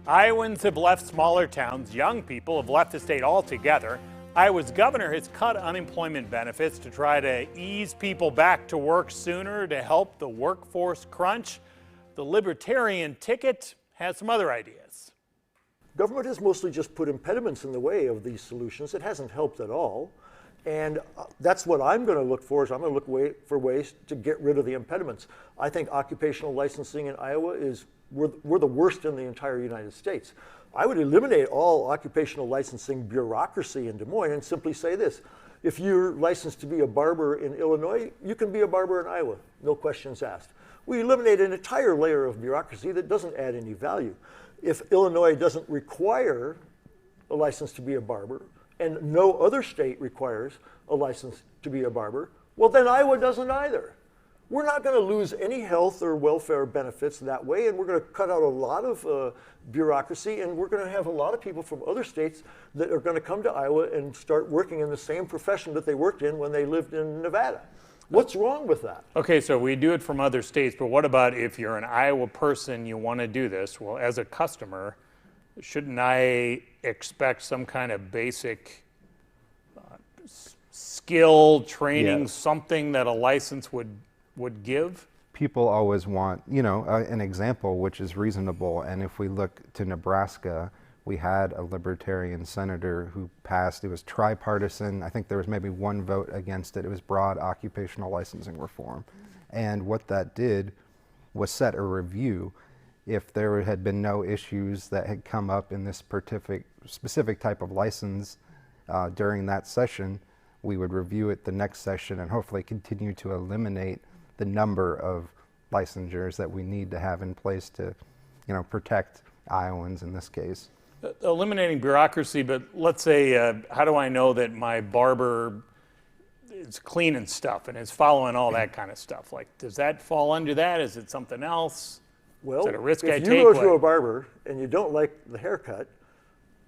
Iowans have left smaller towns. Young people have left the state altogether. Iowa's governor has cut unemployment benefits to try to ease people back to work sooner to help the workforce crunch. The Libertarian ticket has some other ideas. Government has mostly just put impediments in the way of these solutions. It hasn't helped at all. And that's what I'm going to look for, is I'm going to look for ways to get rid of the impediments. I think occupational licensing in Iowa is, we're the worst in the entire United States. I would eliminate all occupational licensing bureaucracy in Des Moines and simply say this: if you're licensed to be a barber in Illinois, you can be a barber in Iowa, no questions asked. We eliminate an entire layer of bureaucracy that doesn't add any value. If Illinois doesn't require a license to be a barber, and no other state requires a license to be a barber, well, then Iowa doesn't either. We're not going to lose any health or welfare benefits that way, and we're going to cut out a lot of bureaucracy, and we're going to have a lot of people from other states that are going to come to Iowa and start working in the same profession that they worked in when they lived in Nevada. What's wrong with that? Okay, so we do it from other states, but what about if you're an Iowa person, you want to do this? Well, as a customer, shouldn't I expect some kind of basic skill training, something that a license would give? People always want, an example which is reasonable. And if we look to Nebraska, we had a libertarian senator who passed. It was tripartisan. I think there was maybe one vote against it. It was broad occupational licensing reform. And what that did was set a review. If there had been no issues that had come up in this specific type of license during that session, we would review it the next session and hopefully continue to eliminate the number of licensures that we need to have in place to, protect Iowans in this case. Eliminating bureaucracy, but let's say, how do I know that my barber is cleaning stuff and is following all that kind of stuff? Like, does that fall under that? Is it something else? Well, is it a risk I if take? you go to a barber and you don't like the haircut,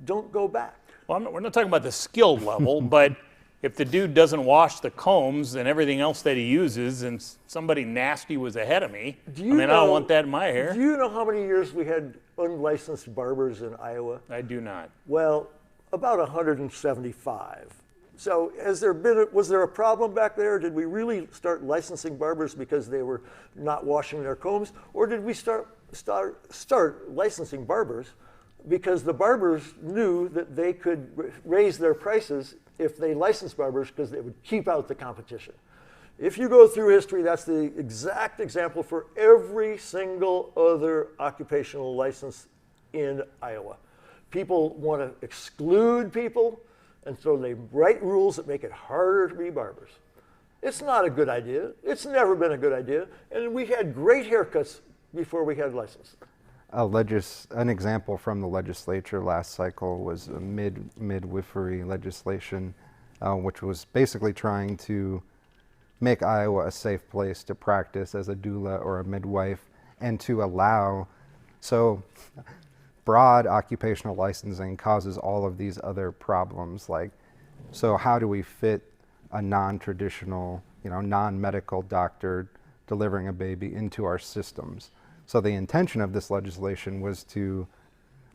don't go back. Well, we're not talking about the skill level, but if the dude doesn't wash the combs and everything else that he uses, and somebody nasty was ahead of me, I don't want that in my hair. Do you know how many years we had unlicensed barbers in Iowa? I do not. Well, about 175. So was there a problem back there? Did we really start licensing barbers because they were not washing their combs? Or did we start licensing barbers because the barbers knew that they could raise their prices if they licensed barbers, because they would keep out the competition? If you go through history, that's the exact example for every single other occupational license in Iowa. People want to exclude people, and so they write rules that make it harder to be barbers. It's not a good idea. It's never been a good idea. And we had great haircuts before we had licenses. An example from the legislature last cycle was a midwifery legislation, which was basically trying to make Iowa a safe place to practice as a doula or a midwife, and to allow, so broad occupational licensing causes all of these other problems. So how do we fit a non-traditional, non-medical doctor delivering a baby into our systems? So the intention of this legislation was to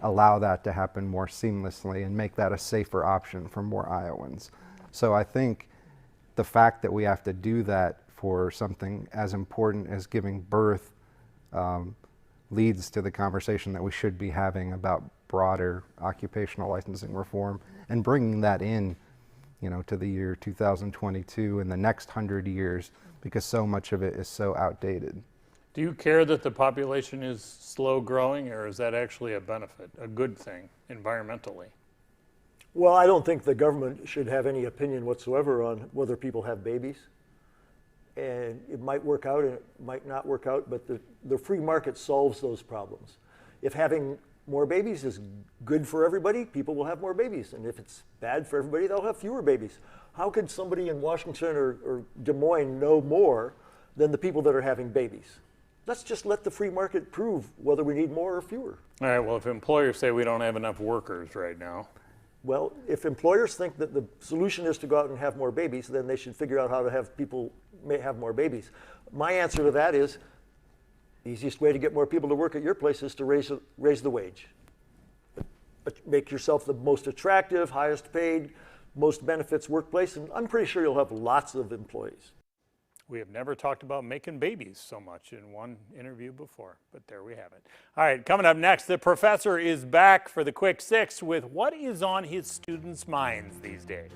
allow that to happen more seamlessly and make that a safer option for more Iowans. So I think the fact that we have to do that for something as important as giving birth leads to the conversation that we should be having about broader occupational licensing reform and bringing that in, to the year 2022 and the next 100 years, because so much of it is so outdated. Do you care that the population is slow growing, or is that actually a benefit, a good thing environmentally? Well, I don't think the government should have any opinion whatsoever on whether people have babies. And it might work out and it might not work out, but the free market solves those problems. If having more babies is good for everybody, people will have more babies. And if it's bad for everybody, they'll have fewer babies. How could somebody in Washington or Des Moines know more than the people that are having babies? Let's just let the free market prove whether we need more or fewer. All right, well, if employers say we don't have enough workers right now. Well, if employers think that the solution is to go out and have more babies, then they should figure out how to have people have more babies. My answer to that is the easiest way to get more people to work at your place is to raise the wage. make yourself the most attractive, highest paid, most benefits workplace, and I'm pretty sure you'll have lots of employees. We have never talked about making babies so much in one interview before, but there we have it. All right, coming up next, the professor is back for the Quick Six with what is on his students' minds these days.